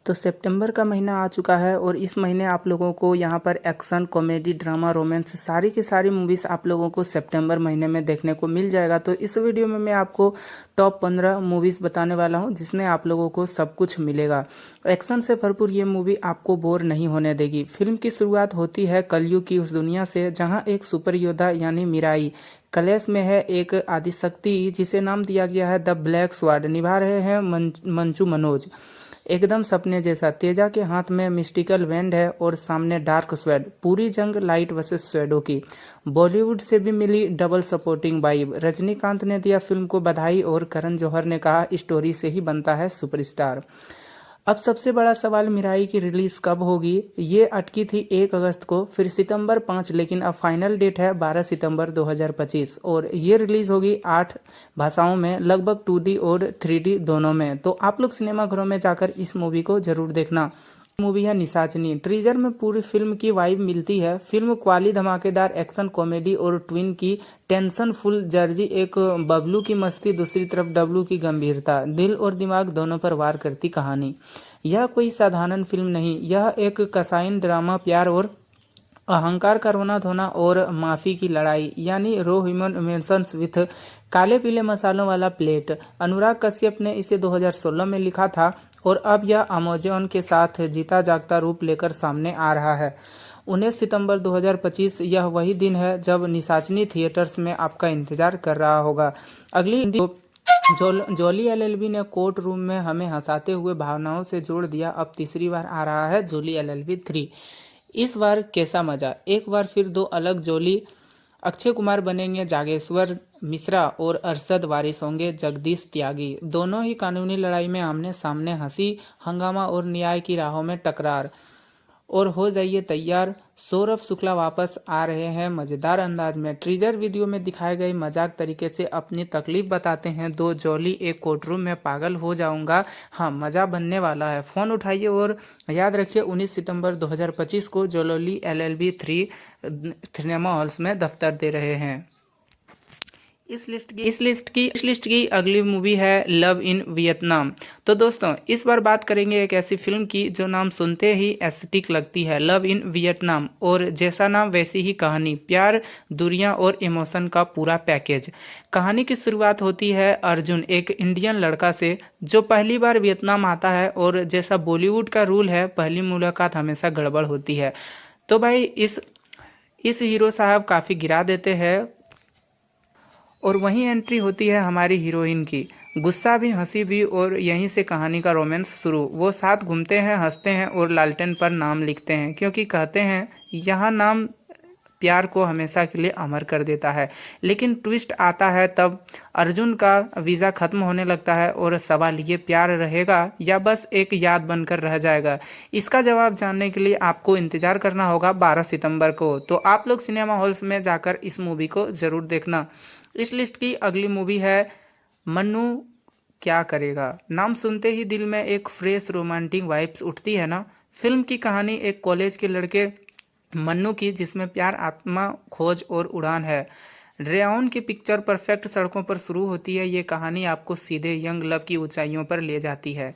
तो सितंबर का महीना आ चुका है और इस महीने आप लोगों को यहाँ पर एक्शन, कॉमेडी, ड्रामा, रोमांस सारी की सारी मूवीज़ आप लोगों को सितंबर महीने में देखने को मिल जाएगा। तो इस वीडियो में मैं आपको टॉप 15 मूवीज़ बताने वाला हूँ जिसमें आप लोगों को सब कुछ मिलेगा। एक्शन से भरपूर ये मूवी आपको बोर नहीं होने देगी। फिल्म की शुरुआत होती है कलयुग की उस दुनिया से जहाँ एक सुपर योद्धा यानी मीराई कलेश में है। एक आदिशक्ति जिसे नाम दिया गया है द ब्लैक स्वॉर्ड निभा रहे हैं मंजू मनोज। एकदम सपने जैसा। तेजा के हाथ में मिस्टिकल वैंड है और सामने डार्क स्वैड। पूरी जंग लाइट वर्सेस शैडो की। बॉलीवुड से भी मिली डबल सपोर्टिंग वाइब। रजनीकांत ने दिया फिल्म को बधाई और करण जौहर ने कहा स्टोरी से ही बनता है सुपरस्टार। अब सबसे बड़ा सवाल मिराई की रिलीज कब होगी। ये अटकी थी 1 अगस्त को, फिर सितंबर 5, लेकिन अब फाइनल डेट है 12 सितंबर 2025 और ये रिलीज होगी 8 भाषाओं में, लगभग 2D और 3D दोनों में। तो आप लोग सिनेमाघरों में जाकर इस मूवी को जरूर देखना। मूवी है निशाचनी। ट्रीजर में पूरी फिल्म की वाइब मिलती है। फिल्म क्वाली धमाकेदार एक्शन, कॉमेडी और ट्विन की टेंशन फुल जर्जी। एक बबलू की मस्ती, दूसरी तरफ डब्लू की गंभीरता, दिल और दिमाग दोनों पर वार करती कहानी। यह कोई साधारण फिल्म नहीं, यह एक कसाइन ड्रामा, प्यार और अहंकार का रोना धोना और माफी की लड़ाई, यानी रो ह्यूमन इमोशंस विथ काले पीले मसालों वाला प्लेट। अनुराग कश्यप ने इसे 2016 में लिखा था और अब यह अमेजॉन के साथ जीता जागता रूप लेकर सामने आ रहा है। 19 सितंबर 2025 यह वही दिन है जब निशाचनी थिएटर्स में आपका इंतजार कर रहा होगा। अगली जोली एलएलबी ने कोर्ट रूम में हमें हंसाते हुए भावनाओं से जोड़ दिया। अब तीसरी बार आ रहा है जोली एलएलबी 3। इस बार कैसा मजा। एक बार फिर दो अलग जोली। अक्षय कुमार बनेंगे जागेश्वर मिश्रा और अरशद वारिस होंगे जगदीश त्यागी। दोनों ही कानूनी लड़ाई में आमने सामने, हंसी हंगामा और न्याय की राहों में टकरार। और हो जाइए तैयार, सौरभ शुक्ला वापस आ रहे हैं मजेदार अंदाज में। ट्रीजर वीडियो में दिखाए गए मजाक तरीके से अपनी तकलीफ बताते हैं। दो जोली एक कोर्टरूम में, पागल हो जाऊंगा। हाँ, मजा बनने वाला है। फोन उठाइए और याद रखिए 19 सितंबर 2025 को जोली एलएलबी 3 सिनेमा हॉल्स में दफ्तर दे रहे हैं। इस लिस्ट की अगली मूवी है लव इन वियतनाम। तो दोस्तों इस बार बात करेंगे एक ऐसी फिल्म की जो नाम सुनते ही एस्थेटिक लगती है, लव इन वियतनाम। और जैसा नाम वैसी ही कहानी, प्यार, दूरियां और इमोशन का पूरा पैकेज। कहानी की शुरुआत होती है अर्जुन, एक इंडियन लड़का से जो पहली बार वियतनाम आता है। और जैसा बॉलीवुड का रूल है, पहली मुलाकात हमेशा गड़बड़ होती है। तो भाई इस हीरो साहब काफ़ी गिरा देते हैं। और वहीं एंट्री होती है हमारी हीरोइन की, गुस्सा भी हंसी भी, और यहीं से कहानी का रोमांस शुरू। वो साथ घूमते हैं, हंसते हैं और लालटेन पर नाम लिखते हैं, क्योंकि कहते हैं यहाँ नाम प्यार को हमेशा के लिए अमर कर देता है। लेकिन ट्विस्ट आता है तब अर्जुन का वीज़ा खत्म होने लगता है और सवाल ये, प्यार रहेगा या बस एक याद बनकर रह जाएगा। इसका जवाब जानने के लिए आपको इंतजार करना होगा 12 सितंबर को। तो आप लोग सिनेमा हॉल्स में जाकर इस मूवी को ज़रूर देखना। इस लिस्ट की अगली मूवी है मन्नू क्या करेगा। नाम सुनते ही दिल में एक फ्रेश रोमांटिक वाइब्स उठती है ना। फिल्म की कहानी एक कॉलेज के लड़के मन्नू की, जिसमें प्यार, आत्मा खोज और उड़ान है। रेओन की पिक्चर परफेक्ट सड़कों पर शुरू होती है। ये कहानी आपको सीधे यंग लव की ऊंचाइयों पर ले जाती है।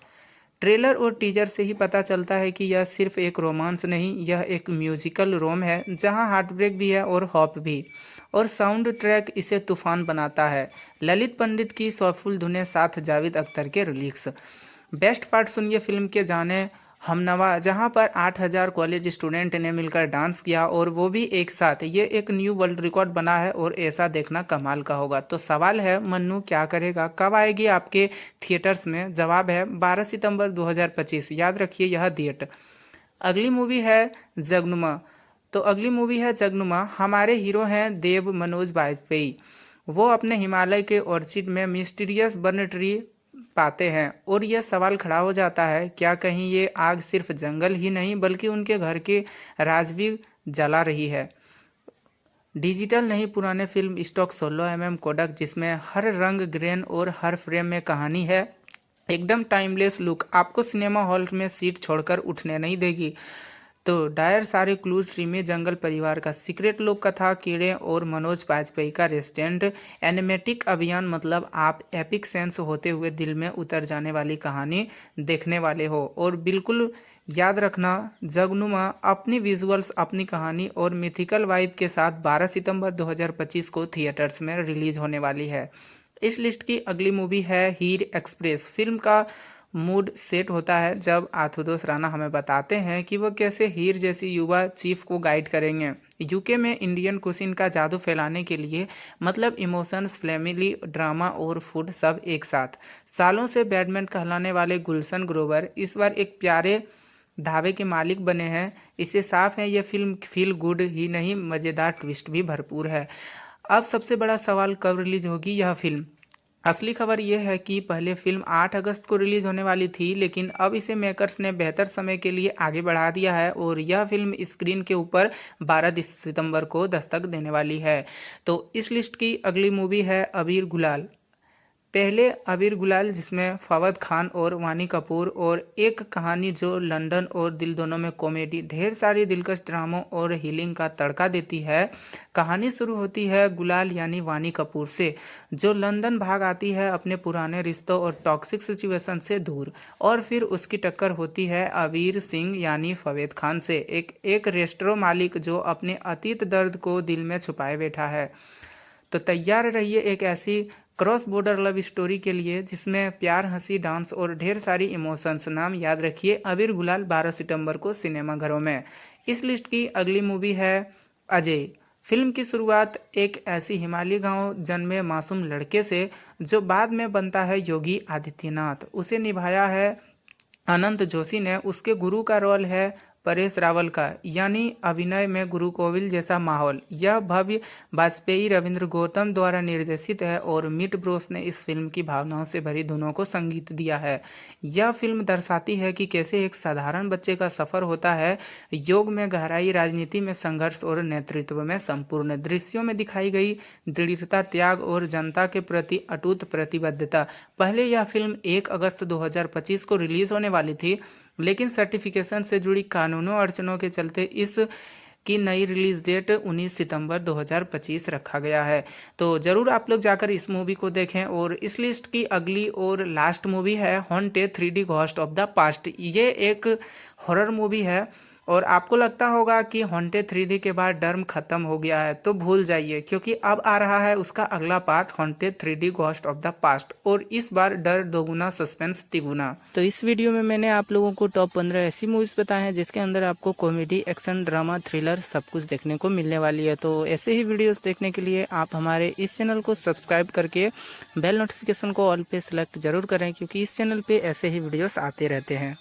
ट्रेलर और टीजर से ही पता चलता है कि यह सिर्फ एक रोमांस नहीं, यह एक म्यूजिकल रोम है जहां हार्ट ब्रेक भी है और हॉप भी। और साउंड ट्रैक इसे तूफान बनाता है। ललित पंडित की सॉफुल धुनें साथ जावेद अख्तर के रिलिक्स। बेस्ट पार्ट सुनिए फिल्म के जाने हमनवा, जहां पर 8000 कॉलेज स्टूडेंट ने मिलकर डांस किया, और वो भी एक साथ। ये एक न्यू वर्ल्ड रिकॉर्ड बना है और ऐसा देखना कमाल का होगा। तो सवाल है मन्नू क्या करेगा कब आएगी आपके थिएटर्स में। जवाब है 12 सितंबर 2025। याद रखिए यह डेट। अगली मूवी है जगनुमा। तो अगली मूवी है जगनुमा। हमारे हीरो हैं देव मनोज बाजपेयी। वो अपने हिमालय के ऑर्चिड में मिस्टीरियस बर्न ट्री पाते हैं और यह सवाल खड़ा हो जाता है, क्या कहीं ये आग सिर्फ जंगल ही नहीं बल्कि उनके घर के राज भी जला रही है। डिजिटल नहीं, पुराने फिल्म स्टॉक 16 mm कोडक, जिसमें हर रंग ग्रेन और हर फ्रेम में कहानी है। एकदम टाइमलेस लुक आपको सिनेमा हॉल में सीट छोड़कर उठने नहीं देगी। तो डायर सारे क्लूज टीमी जंगल परिवार का सीक्रेट लोक कथा कीड़े और मनोज बाजपेयी का रेस्टेंट एनिमेटिक अभियान मतलब आप एपिक सेंस होते हुए दिल में उतर जाने वाली कहानी देखने वाले हो। और बिल्कुल याद रखना जगनुमा अपनी विजुअल्स अपनी कहानी और मिथिकल वाइब के साथ 12 सितंबर 2025 को थिएटर्स में रिलीज होने वाली है। इस लिस्ट की अगली मूवी है हीर एक्सप्रेस। फिल्म का मूड सेट होता है जब आशुतोष राणा हमें बताते हैं कि वह कैसे हीर जैसी युवा चीफ को गाइड करेंगे यूके में इंडियन कुसिन का जादू फैलाने के लिए। मतलब इमोशंस, फैमिली ड्रामा और फूड सब एक साथ। सालों से बैडमैन कहलाने वाले गुलशन ग्रोवर इस बार एक प्यारे ढाबे के मालिक बने हैं। इससे साफ है यह फिल्म फील गुड ही नहीं, मज़ेदार ट्विस्ट भी भरपूर है। अब सबसे बड़ा सवाल, कब रिलीज होगी यह फिल्म? असली खबर यह है कि पहले फिल्म 8 अगस्त को रिलीज होने वाली थी, लेकिन अब इसे मेकर्स ने बेहतर समय के लिए आगे बढ़ा दिया है और यह फिल्म स्क्रीन के ऊपर 12 सितंबर को दस्तक देने वाली है। तो इस लिस्ट की अगली मूवी है अबीर गुलाल। पहले अबीर गुलाल जिसमें फवाद खान और वानी कपूर, और एक कहानी जो लंदन और दिल दोनों में कॉमेडी, ढेर सारी दिलकश ड्रामों और हीलिंग का तड़का देती है। कहानी शुरू होती है गुलाल यानी वानी कपूर से, जो लंदन भाग आती है अपने पुराने रिश्तों और टॉक्सिक सिचुएशन से दूर, और फिर उसकी टक्कर होती है अबीर सिंह यानी फवेद खान से, एक रेस्टोरेंट मालिक जो अपने अतीत दर्द को दिल में छुपाए बैठा है। तो तैयार रहिए एक ऐसी क्रॉस बॉर्डर लव स्टोरी के लिए जिसमें प्यार, हंसी, डांस और ढेर सारी इमोशंस। नाम याद रखिए अबीर गुलाल, 12 सितंबर को सिनेमाघरों में। इस लिस्ट की अगली मूवी है अजय। फिल्म की शुरुआत एक ऐसी हिमालयी गांव जन्मे मासूम लड़के से जो बाद में बनता है योगी आदित्यनाथ। उसे निभाया है अनंत जोशी ने। उसके गुरु का रोल है परेश रावल का, यानी अभिनय में गुरु कोविल जैसा माहौल। यह भव्य वाजपेयी रविंद्र गौतम द्वारा निर्देशित है और मिट ब्रोस ने इस फिल्म की भावनाओं से भरी धुनों को संगीत दिया है। यह फिल्म दर्शाती है कि कैसे एक साधारण बच्चे का सफर होता है, योग में गहराई, राजनीति में संघर्ष और नेतृत्व में संपूर्ण। दृश्यों में दिखाई गई दृढ़ता, त्याग और जनता के प्रति अटूट प्रतिबद्धता। पहले यह फिल्म 1 अगस्त 2025 को रिलीज होने वाली थी, लेकिन सर्टिफिकेशन से जुड़ी कानूनों अड़चनों के चलते इस की नई रिलीज डेट 19 सितंबर 2025 रखा गया है। तो ज़रूर आप लोग जाकर इस मूवी को देखें। और इस लिस्ट की अगली और लास्ट मूवी है haunted 3D ghost of the past. ये एक हॉरर मूवी है और आपको लगता होगा कि हॉन्टेड 3D के बाद डर खत्म हो गया है, तो भूल जाइए, क्योंकि अब आ रहा है उसका अगला part haunted 3D ghost of the past, और इस बार डर दोगुना, सस्पेंस तिगुना। तो इस वीडियो में मैंने आप लोगों को टॉप 15 ऐसी मूवीज बताए हैं जिसके अंदर आपको कॉमेडी, एक्शन, ड्रामा, थ्रिलर सब कुछ देखने को मिलने वाली है। तो ऐसे ही वीडियोस देखने के लिए आप हमारे इस चैनल को सब्सक्राइब करके बेल नोटिफिकेशन को ऑल पे सेलेक्ट जरूर करें, क्योंकि इस चैनल पे ऐसे ही वीडियोस आते रहते हैं।